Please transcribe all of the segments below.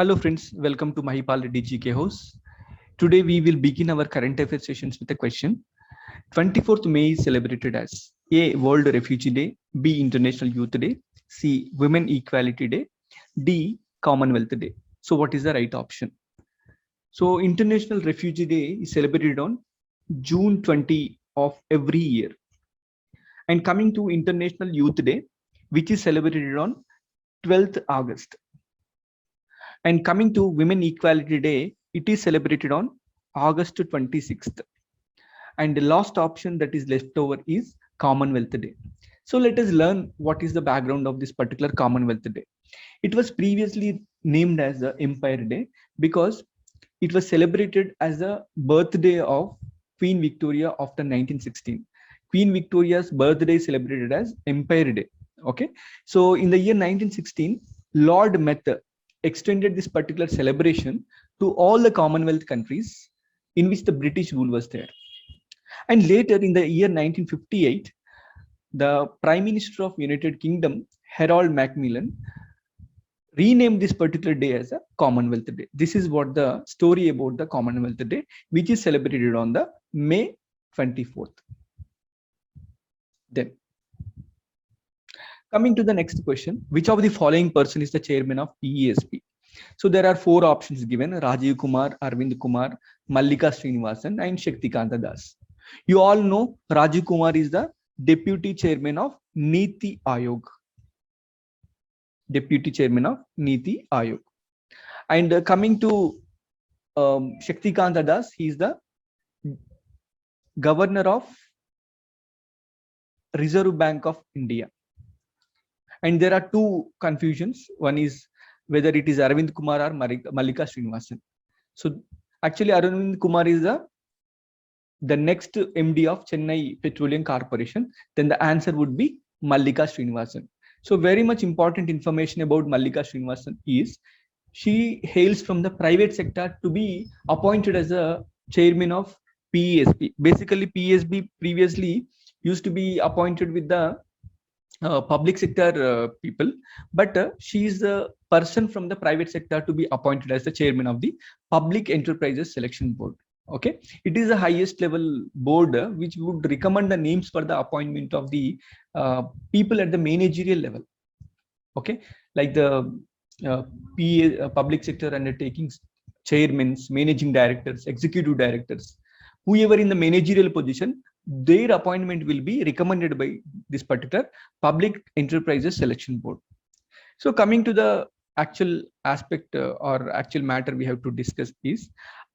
Hello friends, welcome to Mahipal Reddy GK House. Today we will begin our current affairs sessions with a question. 24th May is celebrated as A. World Refugee Day, B. International Youth Day, C. Women Equality Day, D. Commonwealth Day. So what is the right option? So International Refugee Day is celebrated on June 20 of every year. And coming to International Youth Day, which is celebrated on 12th August. And coming to Women Equality Day, it is celebrated on August 26th. And the last option that is left over is Commonwealth Day. So let us learn what is the background of this particular Commonwealth Day. It was previously named as the Empire Day because it was celebrated as the birthday of Queen Victoria after 1916. Queen Victoria's birthday is celebrated as Empire Day. Okay, so in the year 1916, Lord Method extended this particular celebration to all the Commonwealth countries in which the British rule was there. And later in the year 1958, the Prime Minister of United Kingdom, Harold Macmillan, renamed this particular day as a Commonwealth Day. This is what the story about the Commonwealth Day, which is celebrated on the May 24th. Then, coming to the next question, which of the following person is the chairman of PESB? So there are four options given: Rajiv Kumar, Arvind Kumar, Mallika Srinivasan, and Shaktikanta Das. You all know Rajiv Kumar is the deputy chairman of Niti Ayog. Deputy chairman of Niti Ayog. And coming to Shaktikanta Das, he is the governor of Reserve Bank of India. And there are two confusions. One is whether it is Arvind Kumar or Mallika Srinivasan. So actually Arvind Kumar is the next MD of Chennai Petroleum Corporation. Then the answer would be Mallika Srinivasan. So very much important information about Mallika Srinivasan is she hails from the private sector to be appointed as a chairman of PESB. Basically, PESB previously used to be appointed with the public sector people, but she is a person from the private sector to be appointed as the chairman of the Public Enterprises Selection Board. Okay, it is the highest level board which would recommend the names for the appointment of the people at the managerial level. Okay, like the public sector undertakings chairmen, managing directors, executive directors, whoever in the managerial position, their appointment will be recommended by this particular Public Enterprises Selection Board. So coming to the actual aspect or actual matter we have to discuss is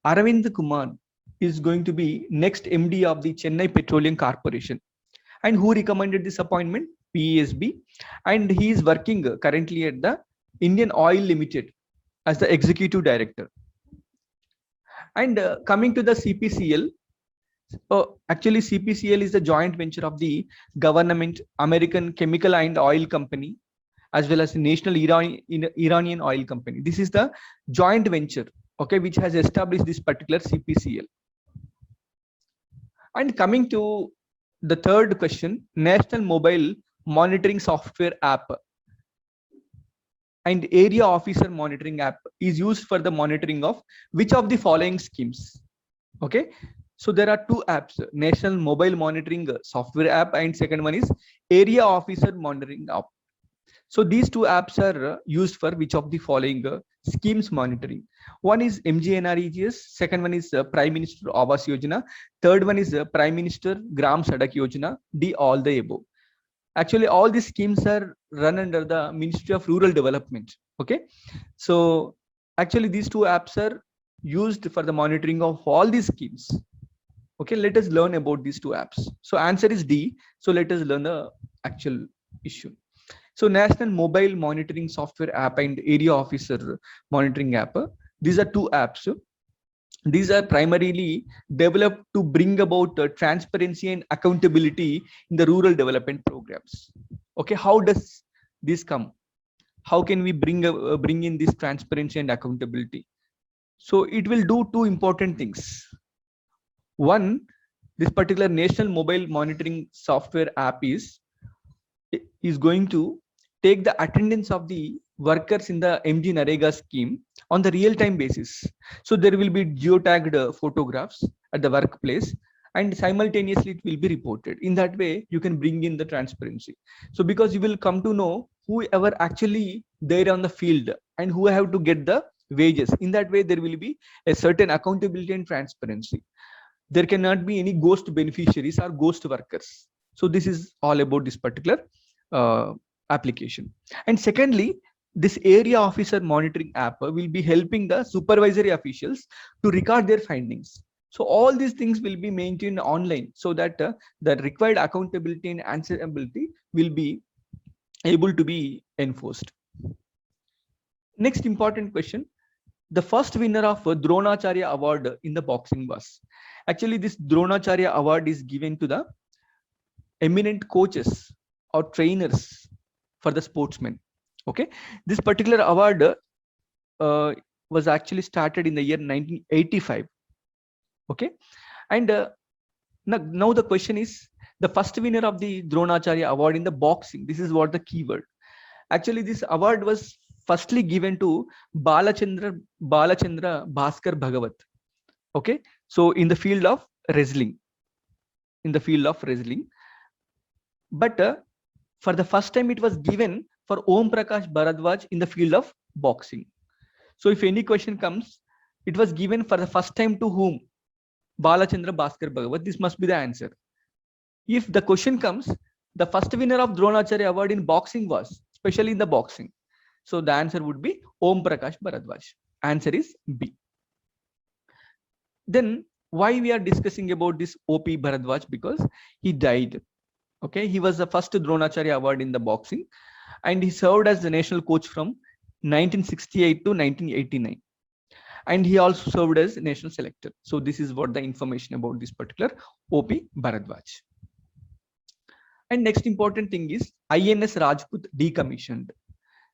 Arvind Kumar is going to be next MD of the Chennai Petroleum Corporation. And who recommended this appointment? PESB. And he is working currently at the Indian Oil Limited as the executive director. And coming to the CPCL, actually CPCL is the joint venture of the government, American Chemical and Oil Company, as well as the National Iranian Oil Company. This is the joint venture, okay, which has established this particular CPCL. And coming to the third question, National Mobile Monitoring Software App and Area Officer Monitoring App is used for the monitoring of which of the following schemes? Okay, so there are two apps: National Mobile Monitoring Software App, and second one is Area Officer Monitoring App. So these two apps are used for which of the following schemes monitoring? One is MGNREGS, second one is Prime Minister Awas Yojana, third one is Prime Minister Gram Sadak Yojana, D all the above. Actually, all these schemes are run under the Ministry of Rural Development. Okay, so actually these two apps are used for the monitoring of all these schemes. Okay, let us learn about these two apps. So answer is D. So let us learn the actual issue. So National Mobile Monitoring Software App and Area Officer Monitoring App, these are two apps. These are primarily developed to bring about transparency and accountability in the rural development programs. Okay, how does this come? How can we bring in this transparency and accountability? So it will do two important things. One, this particular National Mobile Monitoring Software App is going to take the attendance of the workers in the MG Narega scheme on the real-time basis. So there will be geotagged photographs at the workplace, and simultaneously it will be reported. In that way, you can bring in the transparency. So because you will come to know whoever actually there on the field and who have to get the wages. In that way, there will be a certain accountability and transparency. There cannot be any ghost beneficiaries or ghost workers. So this is all about this particular application. And secondly, this area officer monitoring app will be helping the supervisory officials to record their findings. So all these things will be maintained online so that the required accountability and answerability will be able to be enforced. Next important question. The first winner of Dronacharya Award in the boxing was. Actually, this Dronacharya Award is given to the eminent coaches or trainers for the sportsmen. Okay, this particular award was actually started in the year 1985. Okay, and now the question is the first winner of the Dronacharya Award in the boxing. This is what the keyword. Actually, this award was firstly given to Balachandra Bhaskar Bhagavat. Okay, so in the field of wrestling, but for the first time it was given for Om Prakash Bharadwaj in the field of boxing. So if any question comes, it was given for the first time to whom? Balachandra Bhaskar Bhagavat. This must be the answer. If the question comes, the first winner of Dronacharya Award in boxing was, especially in the boxing. So the answer would be Om Prakash Bharadwaj. Answer is B. Then why we are discussing about this OP Bharadwaj? Because he died. Okay, he was the first Dronacharya Award in the boxing, and he served as the national coach from 1968 to 1989. And he also served as national selector. So this is what the information about this particular OP Bharadwaj. And next important thing is INS Rajput decommissioned.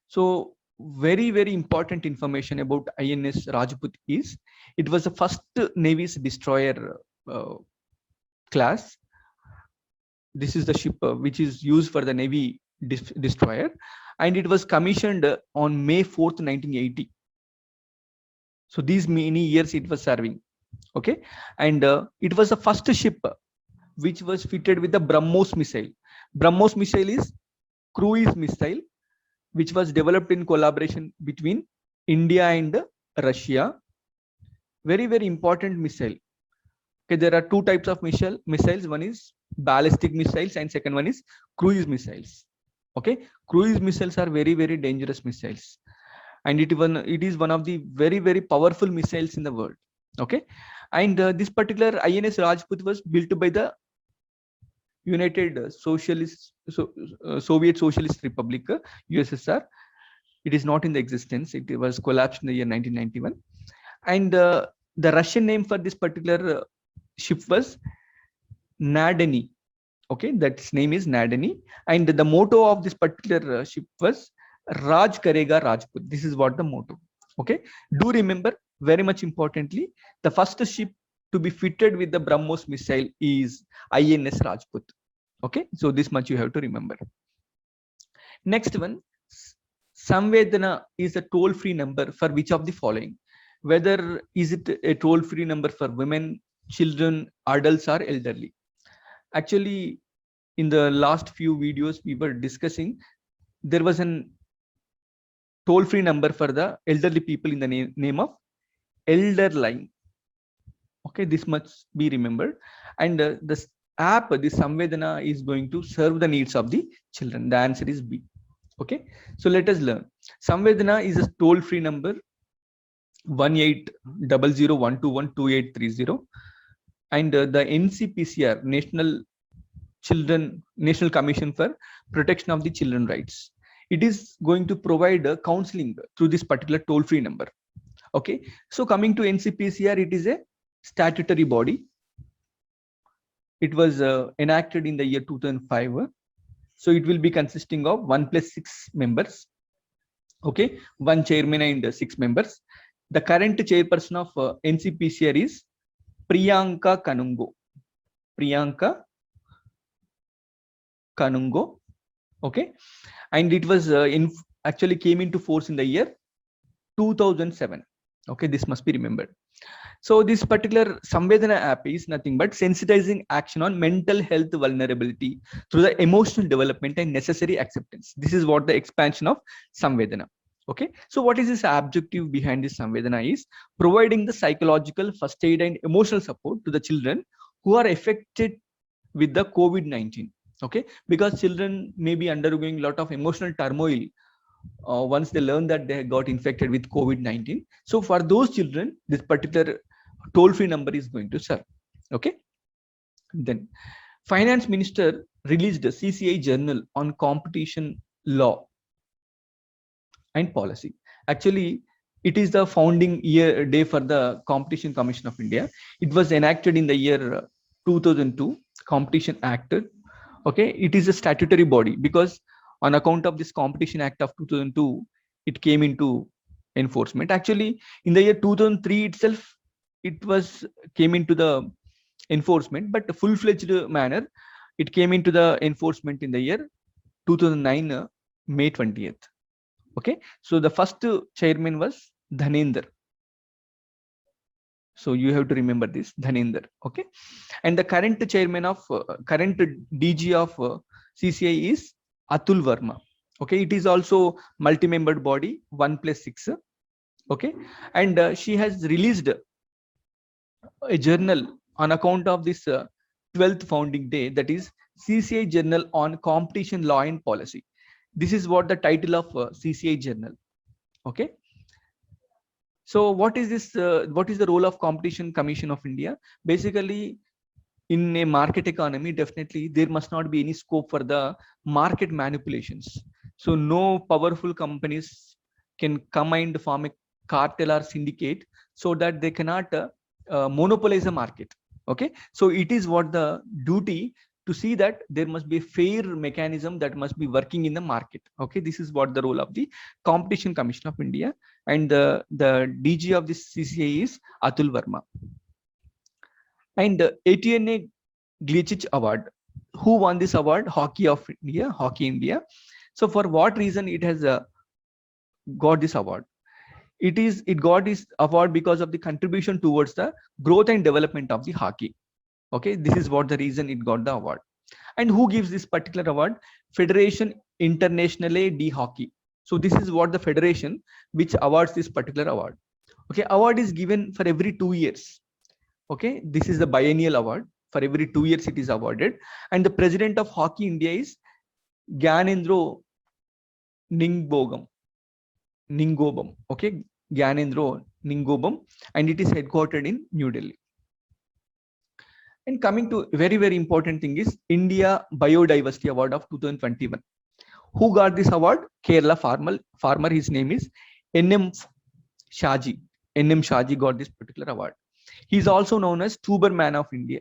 So very, very important information about INS Rajput is it was the first Navy's destroyer class. This is the ship which is used for the Navy destroyer, and it was commissioned on May 4th, 1980. So these many years it was serving. Okay, and it was the first ship which was fitted with the BrahMos missile. BrahMos missile is cruise missile which was developed in collaboration between India and Russia. Very, very important missile. Okay, there are two types of missiles. One is ballistic missiles and second one is cruise missiles. Okay, cruise missiles are very, very dangerous missiles, and it is one of the very, very powerful missiles in the world. Okay, and this particular INS Rajput was built by the United Soviet Socialist Republic, USSR. It is not in the existence. It was collapsed in the year 1991. And the Russian name for this particular ship was Nadany. Okay, that name is Nadany. And the motto of this particular ship was Raj Karega Rajput. This is what the motto. Okay, do remember, very much importantly, the first ship to be fitted with the BrahMos missile is INS Rajput. Okay, so this much you have to remember. Next one, Samvedana is a toll-free number for which of the following? Whether is it a toll-free number for women, children, adults, or elderly? Actually, in the last few videos we were discussing, there was an toll-free number for the elderly people in the name of Elder Line. Okay, this must be remembered. And this app, this Samvedana, is going to serve the needs of the children. The answer is B. Okay, so let us learn. Samvedana is a toll-free number 1800-121-2830, and the NCPCR, National Commission for Protection of the Children Rights, it is going to provide counseling through this particular toll-free number. Okay, so coming to NCPCR, it is a statutory body. It was enacted in the year 2005. So it will be consisting of 1 + 6 members. Okay, 1 chairman and 6 members. The current chairperson of NCPCR is Priyanka Kanungo. Okay, and it was actually came into force in the year 2007. Okay, this must be remembered. So this particular Samvedana app is nothing but sensitizing action on mental health vulnerability through the emotional development and necessary acceptance. This is what the expansion of Samvedana. Okay, so what is this objective behind this Samvedana is providing the psychological first aid and emotional support to the children who are affected with the COVID-19. Okay, because children may be undergoing a lot of emotional turmoil once they learn that they got infected with COVID-19. So for those children, this particular toll-free number is going to serve. Okay. Then Finance Minister released a CCI journal on competition law and policy. Actually, it is the founding year day for the Competition Commission of India. It was enacted in the year 2002, Competition Act. Okay, it is a statutory body because on account of this Competition Act of 2002, it came into enforcement. Actually, in the year 2003 itself, it was came into the enforcement, but a full-fledged manner, it came into the enforcement in the year 2009, May 20th. Okay, so the first chairman was Dhanender. So you have to remember this, Dhanender. Okay, and the current chairman of current DG of CCI is Atul Verma. Okay, it is also multi-membered body, 1+6. Okay, and she has released a journal on account of this 12th founding day, that is CCI Journal on Competition Law and Policy. This is what the title of CCI journal. Okay, so what is this? What is the role of Competition Commission of India? Basically, in a market economy, definitely there must not be any scope for the market manipulations. So no powerful companies can come and form a cartel or syndicate so that they cannot monopolize the market. Okay, so it is what the duty to see that there must be a fair mechanism that must be working in the market. Okay, this is what the role of the Competition Commission of India, and the DG of this CCI is Atul Verma. And ATNA Glichic Award, who won this award? Hockey of India, Hockey India. So for what reason it has got this award? It got this award because of the contribution towards the growth and development of the hockey. Okay, this is what the reason it got the award. And who gives this particular award? Federation Internationale de Hockey. So this is what the federation which awards this particular award. Okay, award is given for every 2 years. Okay, this is the biennial award. For every 2 years it is awarded, and the president of Hockey India is Gyanendra Ningobam. Okay, Gyanendra Ningobam, and it is headquartered in New Delhi. And coming to very, very important thing is India Biodiversity Award of 2021. Who got this award? Kerala farmer. His name is N.M. Shaji. N.M. Shaji got this particular award. He is also known as Tuber Man of India,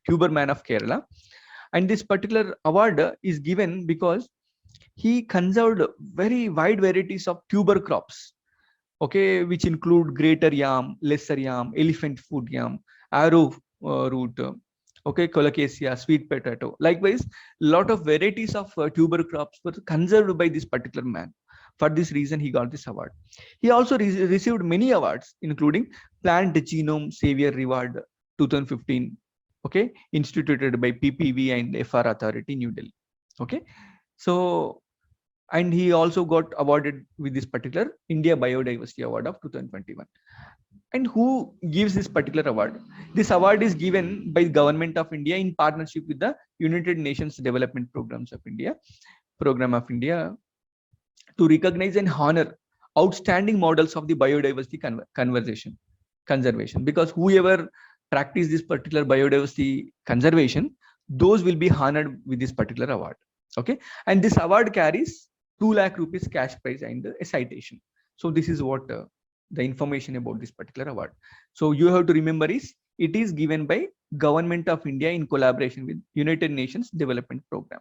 Tuber Man of Kerala. And this particular award is given because he conserved very wide varieties of tuber crops. Okay, which include greater yam, lesser yam, elephant foot yam, arrow root, okay, colocasia, sweet potato. Likewise, lot of varieties of tuber crops were conserved by this particular man. For this reason, he got this award. He also received many awards, including Plant Genome Savior Reward 2015, okay, instituted by PPV and FR Authority, New Delhi. Okay, so, and he also got awarded with this particular India Biodiversity Award of 2021. And who gives this particular award? This award is given by the Government of India in partnership with the United Nations Development Programs of India, Program of India, to recognize and honor outstanding models of the biodiversity conservation. Because whoever practice this particular biodiversity conservation, those will be honored with this particular award. Okay, and this award carries 2 lakh rupees cash prize and a citation. So this is what the information about this particular award. So you have to remember is it is given by Government of India in collaboration with United Nations Development Program.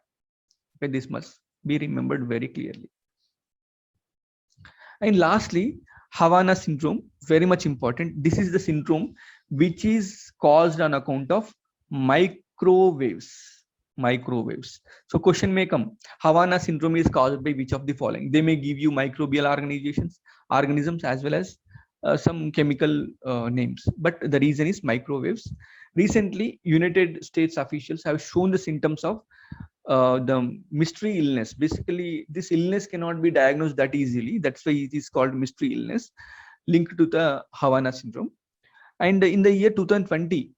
Okay, this must be remembered very clearly. And lastly, Havana syndrome, very much important. This is the syndrome which is caused on account of microwaves. microwaves. So question may come, Havana syndrome is caused by which of the following? They may give you microbial organisms as well as some chemical names, but the reason is microwaves. Recently, United States officials have shown the symptoms of the mystery illness. Basically, this illness cannot be diagnosed that easily. That's why it is called mystery illness linked to the Havana syndrome. And in the year 2020,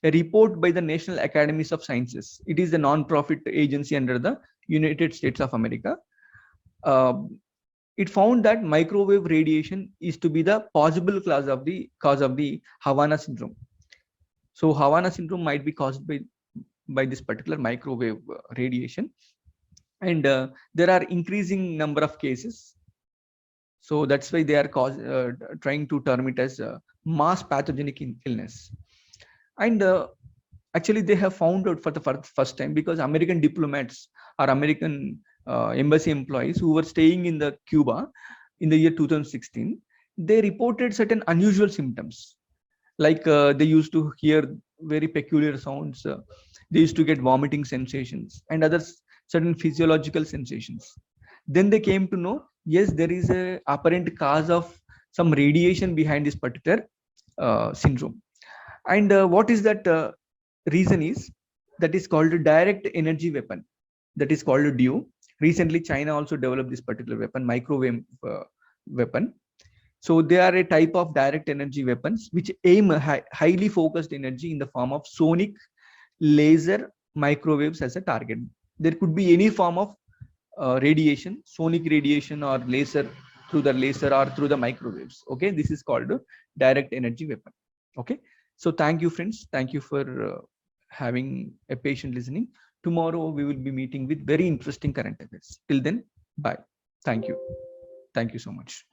a report by the National Academies of Sciences, it is a non-profit agency under the United States of America, it found that microwave radiation is to be the possible cause of the Havana syndrome. So Havana syndrome might be caused by this particular microwave radiation, and there are increasing number of cases. So that's why they are trying to term it as mass pathogenic illness. And actually, they have found out for the first time, because American diplomats or American embassy employees who were staying in the Cuba in the year 2016, they reported certain unusual symptoms. Like they used to hear very peculiar sounds. They used to get vomiting sensations and other certain physiological sensations. Then they came to know, yes, there is a apparent cause of some radiation behind this particular syndrome. And what is that reason is, that is called a direct energy weapon, that is called a DEO. Recently, China also developed this particular weapon, microwave weapon. So they are a type of direct energy weapons which aim highly focused energy in the form of sonic, laser, microwaves as a target. There could be any form of radiation, sonic radiation or laser, through the laser or through the microwaves. Okay, this is called a direct energy weapon. Okay, so thank you, friends. Thank you for having a patient listening. Tomorrow we will be meeting with very interesting current affairs. Till then, bye. Thank you. Thank you so much.